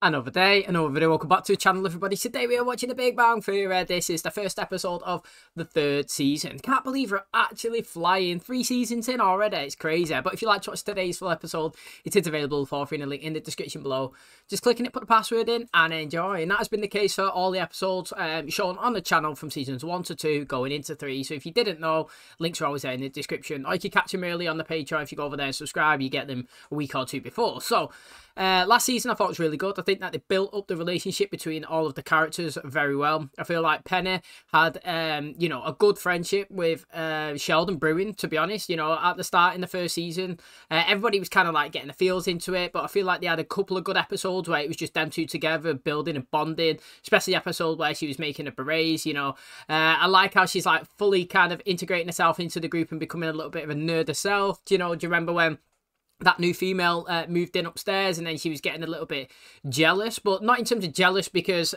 Another day, another video. Welcome back to the channel, everybody. Today we are watching The Big Bang Theory. This is the first episode of the third season. Can't believe we're actually flying 3 seasons in already. It's crazy. But if you like to watch today's full episode, it is available for free in a link in the description below. Just click on it, put the password in, and enjoy. And that has been the case for all the episodes shown on the channel from seasons 1 to 2, going into 3. So if you didn't know, links are always there in the description. Or you can catch them early on the Patreon. If you go over there and subscribe, you get them a week or two before. So last season I thought was really good. I think that they built up the relationship between all of the characters very well. I feel like Penny had you know, a good friendship with Sheldon brewing, to be honest. You know, at the start in the first season, everybody was kind of like getting the feels into it, but I feel like they had a couple of good episodes where it was just them two together building and bonding, especially the episode where she was making a berets. You know, I like how she's like fully kind of integrating herself into the group and becoming a little bit of a nerd herself. You know, do you remember when that new female moved in upstairs and then she was getting a little bit jealous, but not in terms of jealous because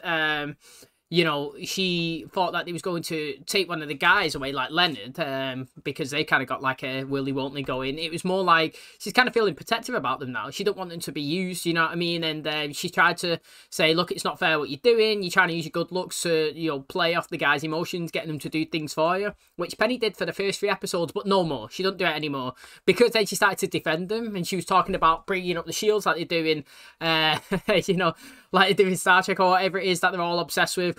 you know, she thought that they was going to take one of the guys away, like Leonard, because they kind of got like a willy-won't going. It was more like she's kind of feeling protective about them now. She don't want them to be used, you know what I mean? And she tried to say, look, it's not fair what you're doing. You're trying to use your good looks to, you know, play off the guy's emotions, getting them to do things for you, which Penny did for the first 3 episodes, but no more. She don't do it anymore because then she started to defend them, and she was talking about bringing up the shields like they're doing, you know, like they're doing Star Trek or whatever it is that they're all obsessed with.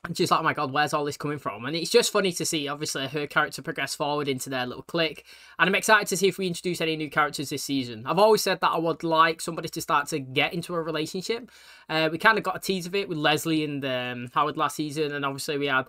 And she's like, oh my god, where's all this coming from? And it's just funny to see, obviously, her character progress forward into their little clique. And I'm excited to see if we introduce any new characters this season. I've always said that I would like somebody to start to get into a relationship. We kind of got a tease of it with Leslie and Howard last season. And obviously we had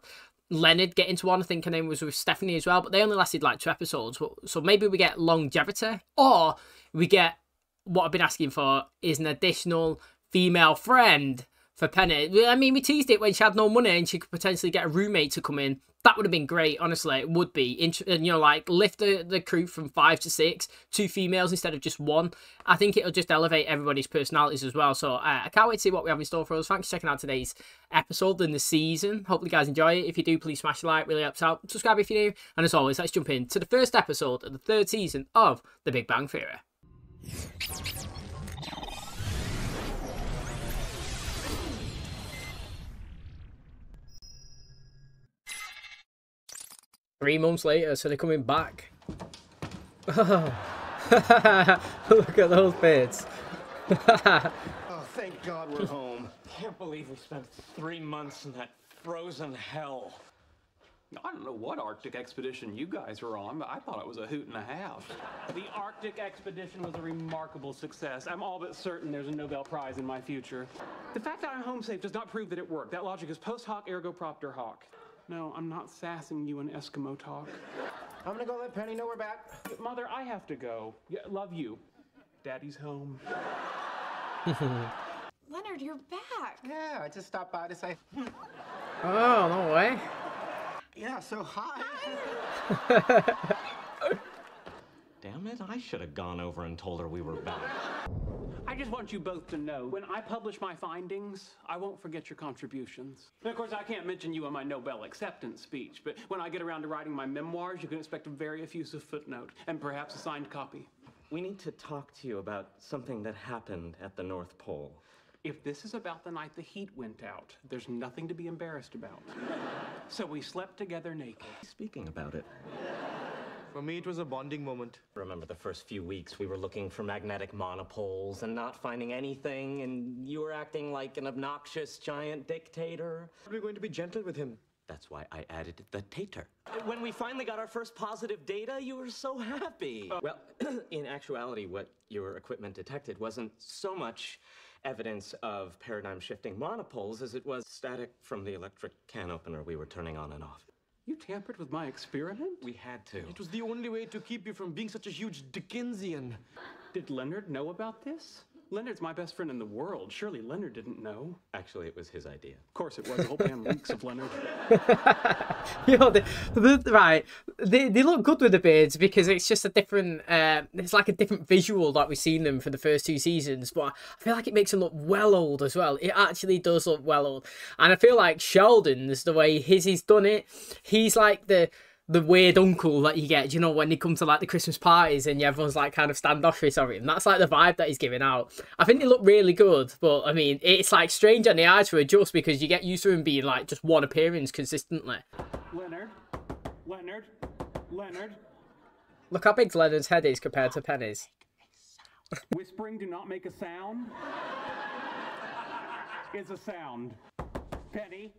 Leonard get into one. I think her name was with Stephanie as well. But they only lasted like 2 episodes. So maybe we get longevity. Or we get, what I've been asking for, is an additional female friend for Penny. I mean, we teased it when she had no money and she could potentially get a roommate to come in. That would have been great, honestly. It would be. And, you know, like, lift the crew from 5 to 6, 2 females instead of just 1. I think it'll just elevate everybody's personalities as well. So I can't wait to see what we have in store for us. Thanks for checking out today's episode in the season. Hopefully you guys enjoy it. If you do, please smash a like. Really helps out. Subscribe if you're new. And as always, let's jump into the first episode of the 3rd season of The Big Bang Theory. Three months later, so they're coming back. Oh. Look at those bits. Oh, thank God we're home. Can't believe we spent 3 months in that frozen hell. I don't know what Arctic expedition you guys were on, but I thought it was a hoot and a half. The Arctic expedition was a remarkable success. I'm all but certain there's a Nobel Prize in my future. The fact that I'm home safe does not prove that it worked. That logic is post hoc ergo propter hoc. No, I'm not sassing you in Eskimo talk. I'm gonna go let Penny know we're back. Mother, I have to go. Yeah, love you. Daddy's home. Leonard, you're back. Yeah, I just stopped by to say. Oh, no way. Yeah, so hi. Damn it, I should have gone over and told her we were back. I just want you both to know, when I publish my findings, I won't forget your contributions. And of course, I can't mention you in my Nobel acceptance speech, but when I get around to writing my memoirs, you can expect a very effusive footnote, and perhaps a signed copy. We need to talk to you about something that happened at the North Pole. If this is about the night the heat went out, there's nothing to be embarrassed about. So we slept together naked. Speaking about it. For me, it was a bonding moment. Remember the first few weeks we were looking for magnetic monopoles and not finding anything, and you were acting like an obnoxious giant dictator? We're going to be gentle with him. That's why I added the tater. When we finally got our first positive data, you were so happy. Well, in actuality, what your equipment detected wasn't so much evidence of paradigm-shifting monopoles as it was static from the electric can opener we were turning on and off. You tampered with my experiment? We had to. It was the only way to keep you from being such a huge Dickensian. Did Leonard know about this? Leonard's my best friend in the world. Surely Leonard didn't know. Actually, it was his idea. Of course it was. The whole band leaks of Leonard. Yo, right, they look good with the beards because it's just a different, it's like a different visual that we've seen them for the first 2 seasons, but I feel like it makes them look well old as well. It actually does look well old. And I feel like Sheldon's, the way he's done it, he's like the the weird uncle that you get, you know, when they come to like the Christmas parties and everyone's like kind of standoffish of him. That's like the vibe that he's giving out. I think they look really good, but I mean, it's like strange on the eyes to adjust because you get used to him being like just one appearance consistently. Leonard. Look how big Leonard's head is compared to Penny's. Whispering, do not make a sound. Is a sound. Penny.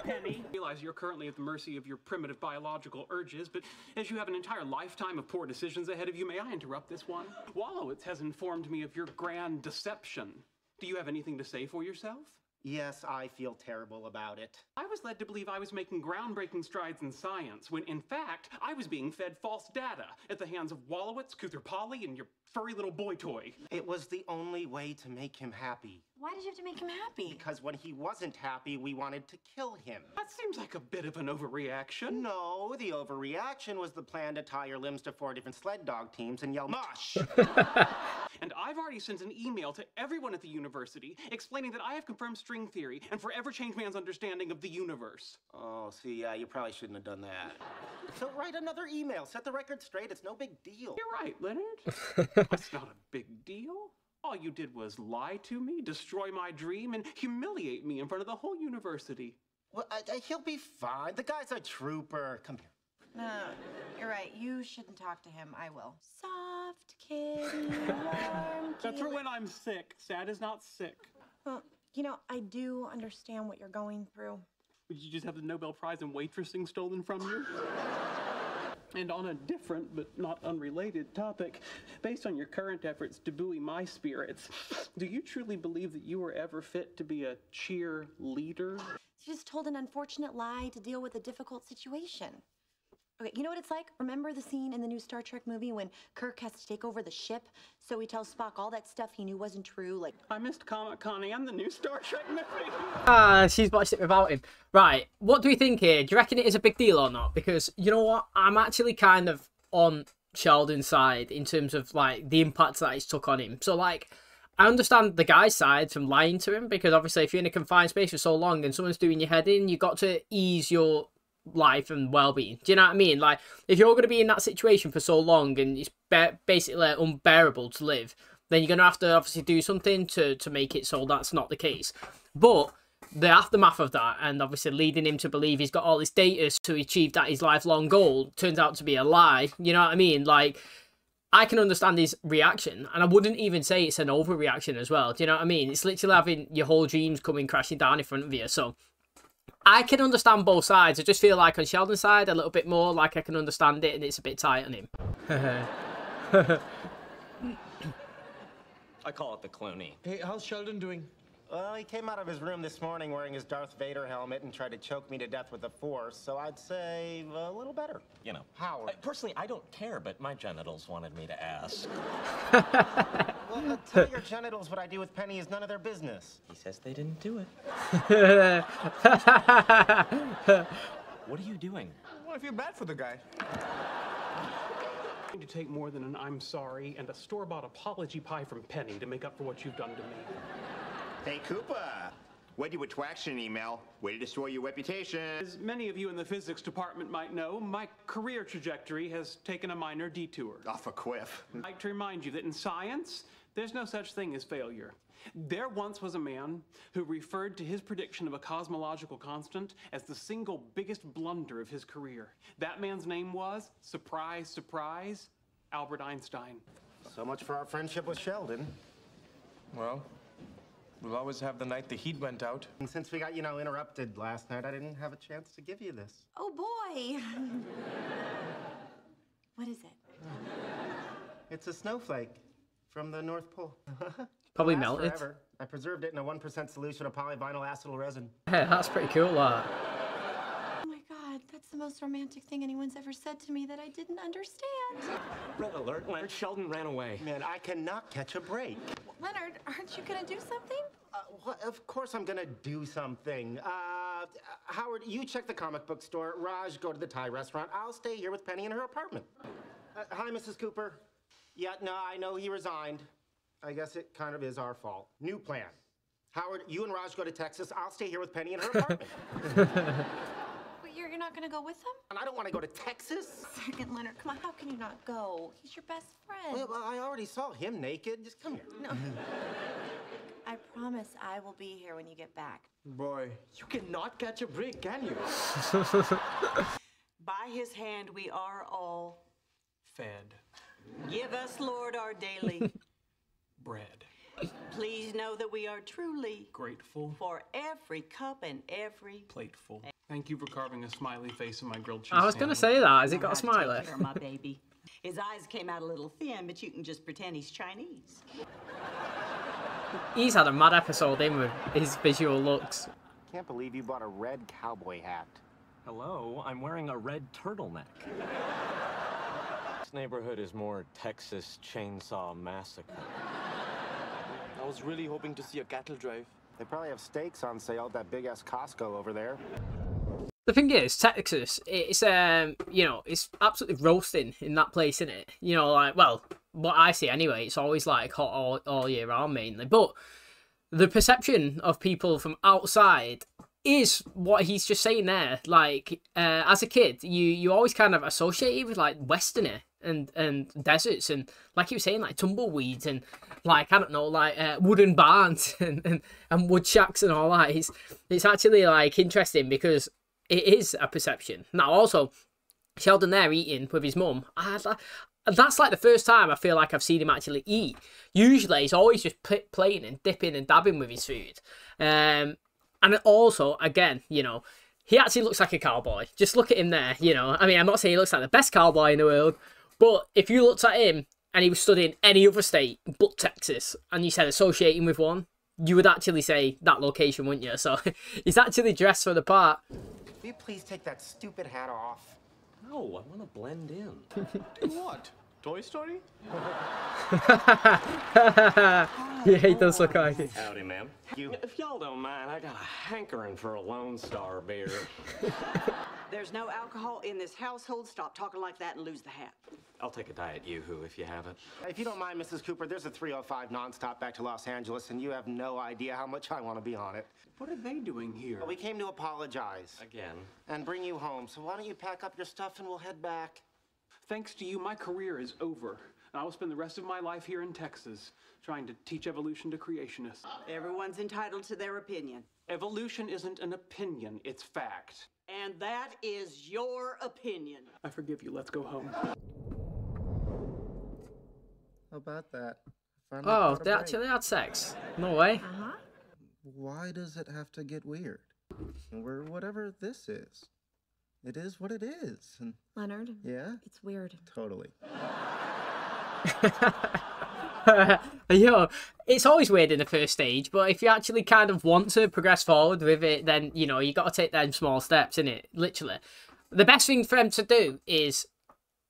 Penny. I realize you're currently at the mercy of your primitive biological urges, but as you have an entire lifetime of poor decisions ahead of you, may I interrupt this one? Wallowitz has informed me of your grand deception. Do you have anything to say for yourself? Yes, I feel terrible about it. I was led to believe I was making groundbreaking strides in science, when in fact, I was being fed false data at the hands of Wallowitz, Cuther-Polly, and your furry little boy toy. It was the only way to make him happy. Why did you have to make him happy? Because when he wasn't happy, we wanted to kill him. That seems like a bit of an overreaction. No, the overreaction was the plan to tie your limbs to 4 different sled dog teams and yell, "Mush!" And I've already sent an email to everyone at the university explaining that I have confirmed string theory and forever changed man's understanding of the universe. Oh, see, yeah, you probably shouldn't have done that. So write another email. Set the record straight. It's no big deal. You're right, Leonard. That's not a big deal. All you did was lie to me, destroy my dream, and humiliate me in front of the whole university. Well, he'll be fine. The guy's a trooper. Come here. No, you're right. You shouldn't talk to him. I will. Soft kitty, warm kitty. That's for when I'm sick. Sad is not sick. Well, you know, I do understand what you're going through. Did you just have the Nobel Prize in waitressing stolen from you? And on a different but not unrelated topic, based on your current efforts to buoy my spirits, do you truly believe that you were ever fit to be a cheerleader? You just told an unfortunate lie to deal with a difficult situation. Okay, you know what it's like? Remember the scene in the new Star Trek movie when Kirk has to take over the ship? So he tells Spock all that stuff he knew wasn't true, like... I missed Comic-Con and the new Star Trek movie. She's watched it without him. Right, what do we think here? Do you reckon it is a big deal or not? Because, you know what? I'm actually kind of on Sheldon's side in terms of, like, the impact that it's took on him. So, like, I understand the guy's side from lying to him, because obviously if you're in a confined space for so long and someone's doing your head in, you've got to ease your life and well-being. Do you know what I mean? Like, if you're going to be in that situation for so long and it's basically unbearable to live, then you're going to have to obviously do something to make it so that's not the case. But the aftermath of that, and obviously leading him to believe he's got all this data to achieve that his lifelong goal, turns out to be a lie. You know what I mean? Like, I can understand his reaction, and I wouldn't even say it's an overreaction as well. Do you know what I mean? It's literally having your whole dreams coming crashing down in front of you. So I can understand both sides. I just feel like on Sheldon's side, a little bit more like I can understand it, and it's a bit tight on him. I call it the Clooney. Hey, how's Sheldon doing? Well, he came out of his room this morning wearing his Darth Vader helmet and tried to choke me to death with the Force, so I'd say a little better. You know. Howard. Personally, I don't care, but my genitals wanted me to ask. Well, tell your genitals what I do with Penny is none of their business. He says they didn't do it. What are you doing? Well, I feel bad for the guy. To take more than an I'm sorry and a store-bought apology pie from Penny to make up for what you've done to me. Hey, Cooper. Wait to attraction email. Way to destroy your reputation. As many of you in the physics department might know, my career trajectory has taken a minor detour. Off a cliff. I'd like to remind you that in science, there's no such thing as failure. There once was a man who referred to his prediction of a cosmological constant as the single biggest blunder of his career. That man's name was, surprise, surprise, Albert Einstein. So much for our friendship with Sheldon. Well, we'll always have the night the heat went out. And since we got, interrupted last night, I didn't have a chance to give you this. Oh, boy. What is it? It's a snowflake from the North Pole. Probably Lasts melted. forever. I preserved it in a 1% solution of polyvinyl acetyl resin. Hey, that's pretty cool, that. Oh, my God. That's the most romantic thing anyone's ever said to me that I didn't understand. Red alert, Leonard. Sheldon ran away. Man, I cannot catch a break. Leonard, aren't you going to do something? Well, of course I'm gonna do something. Howard, you check the comic book store. Raj, go to the Thai restaurant. I'll stay here with Penny in her apartment. Hi, Mrs. Cooper. Yeah, no, I know he resigned. I guess it kind of is our fault. New plan. Howard, you and Raj go to Texas. I'll stay here with Penny in her apartment. But You're not gonna go with him? And I don't want to go to Texas. Second, Leonard, come on, how can you not go? He's your best friend. Well, I already saw him naked. Just come here. No. I promise I will be here when you get back. Boy, You cannot catch a break, can you? By his hand we are all. fed. Give us, Lord, our daily Bread. Please know that we are truly Grateful. for every cup and every Plateful. Thank you for carving a smiley face in my grilled cheese I was going to sandwich. say that. Has it got a how to smiley? take care of my baby. His eyes came out a little thin, but you can just pretend he's Chinese. He's had a mad episode in with his visual looks. Can't believe you bought a red cowboy hat. Hello, I'm wearing a red turtleneck. This neighborhood is more Texas Chainsaw Massacre. I was really hoping to see a cattle drive. They probably have steaks on sale at that big-ass Costco over there. The thing is, Texas, it's you know, it's absolutely roasting in that place, isn't it? You know, like, well, what I see anyway, it's always like hot all year round mainly. But the perception of people from outside is what he's just saying there. Like, as a kid, you always kind of associate it with like Westerner and deserts and, like he was saying, like tumbleweeds and like, I don't know, like wooden barns and wood shacks and all that. It's actually like interesting because it is a perception. Now also, Sheldon there eating with his mum, that's like the first time I feel like I've seen him actually eat. Usually he's always just playing and dipping and dabbing with his food. And also, again, you know, he actually looks like a cowboy. Just look at him there, you know. I mean, I'm not saying he looks like the best cowboy in the world, but if you looked at him and he was studying any other state but Texas, and you said associating with one, you would actually say that location, wouldn't you? So he's actually dressed for the part. Will you please take that stupid hat off? No, I want to blend in. What? Toy Story? Yeah, he does look like it. Howdy, ma'am. If y'all don't mind, I got a hankering for a Lone Star beer. There's no alcohol in this household. Stop talking like that and lose the hat. I'll take a Diet Yoo-Hoo if you have it. If you don't mind, Mrs. Cooper, there's a 305 nonstop back to Los Angeles, and you have no idea how much I want to be on it. What are they doing here? We came to apologize. Again. And bring you home. So why don't you pack up your stuff and we'll head back? Thanks to you, my career is over. And I will spend the rest of my life here in Texas trying to teach evolution to creationists. Everyone's entitled to their opinion. Evolution isn't an opinion, it's fact. And that is your opinion. I forgive you. Let's go home. How about that? Oh, they actually had sex? No way. Why does it have to get weird? Or whatever this is. It is what it is. And Leonard? yeah? It's weird. Totally. You know, it's always weird in the first stage, but if you actually kind of want to progress forward with it, then, you know, you got to take them small steps, innit? Literally. The best thing for them to do is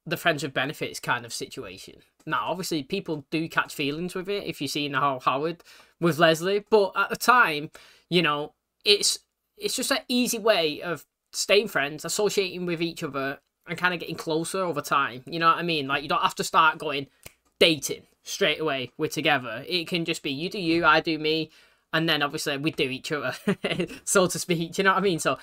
the friends with benefits kind of situation. Now, obviously, people do catch feelings with it if you've seen how Howard with Leslie, but at the time, you know, it's just an easy way of staying friends, associating with each other, and kind of getting closer over time. You know what I mean? Like, you don't have to start going dating straight away. We're together. It can just be you do you, I do me, and then obviously we do each other, so to speak. You know what I mean? So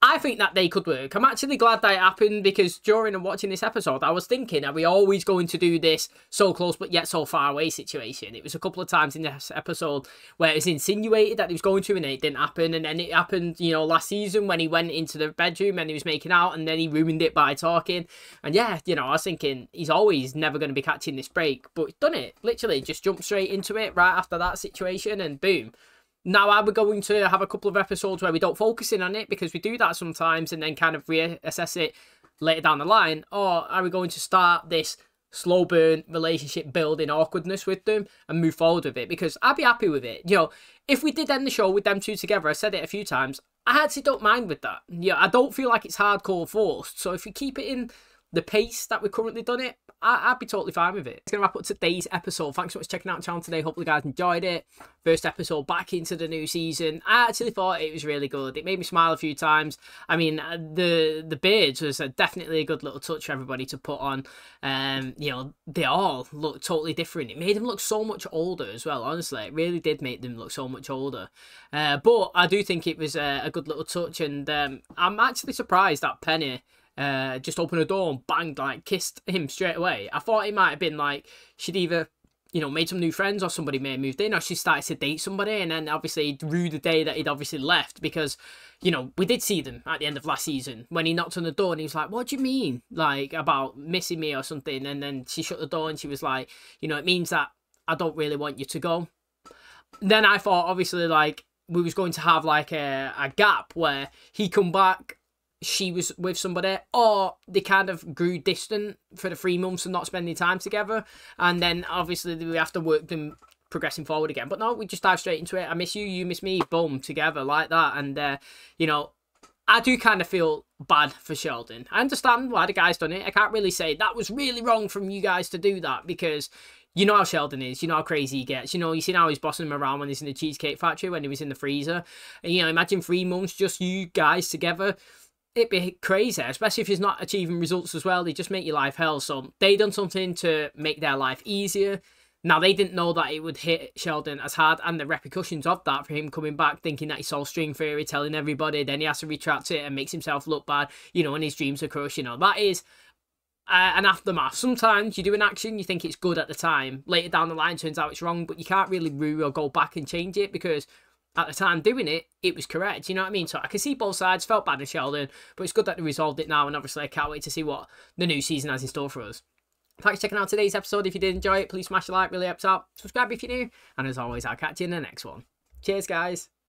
I think that they could work. I'm actually glad that it happened because during and watching this episode, I was thinking, are we always going to do this so close but yet so far away situation? It was a couple of times in this episode where it was insinuated that he was going to and it didn't happen. And then it happened, you know, last season when he went into the bedroom and he was making out and then he ruined it by talking. And yeah, you know, I was thinking he's always never going to be catching this break. But he's done it. Literally just jumped straight into it right after that situation and boom. Now, are we going to have a couple of episodes where we don't focus in on it because we do that sometimes and then kind of reassess it later down the line? Or are we going to start this slow burn relationship building awkwardness with them and move forward with it? Because I'd be happy with it. You know, if we did end the show with them two together, I said it a few times, I actually don't mind with that. Yeah, I don't feel like it's hardcore forced. So if you keep it in the pace that we've currently done it, I'd be totally fine with it. It's going to wrap up today's episode. Thanks so much for checking out the channel today. Hopefully you guys enjoyed it. First episode back into the new season. I actually thought it was really good. It made me smile a few times. I mean, the beards was definitely a good little touch for everybody to put on. You know, they all look totally different. It made them look so much older as well, honestly. It really did make them look so much older. But I do think it was a good little touch, and I'm actually surprised that Penny just opened the door and banged, like, kissed him straight away. I thought it might have been like she'd either, you know, made some new friends, or somebody may have moved in, or she started to date somebody, and then obviously rue the day that he'd obviously left, because, you know, we did see them at the end of last season when he knocked on the door and he was like, what do you mean, like, about missing me or something? And then she shut the door and she was like, you know, it means that I don't really want you to go. Then I thought, obviously, like, we was going to have like a gap where he come back, she was with somebody, or they kind of grew distant for the 3 months and not spending time together, and then obviously we have to work them progressing forward again. But no, we just dive straight into it. I miss you, you miss me, boom, together like that. And you know, I do kind of feel bad for Sheldon. I understand why the guy's done it. I can't really say that was really wrong from you guys to do that, because you know how Sheldon is. You know how crazy he gets. You know, you seen how he's bossing him around when he's in the Cheesecake Factory, when he was in the freezer. And, you know, imagine 3 months just you guys together. It'd be crazy, especially if he's not achieving results as well. They just make your life hell. So they done something to make their life easier. Now, they didn't know that it would hit Sheldon as hard, and the repercussions of that for him coming back thinking that he saw string theory, telling everybody, then he has to retract it and makes himself look bad, you know, and his dreams are crushed. You know, that is an aftermath. Sometimes you do an action, you think it's good at the time, later down the line turns out it's wrong, but you can't really rue or go back and change it, because at the time doing it, it was correct. You know what I mean? So I can see both sides. Felt bad for Sheldon, but it's good that they resolved it now, and obviously I can't wait to see what the new season has in store for us. Thanks for checking out today's episode. If you did enjoy it, please smash a like, really helps out. Subscribe if you're new, and as always, I'll catch you in the next one. Cheers, guys.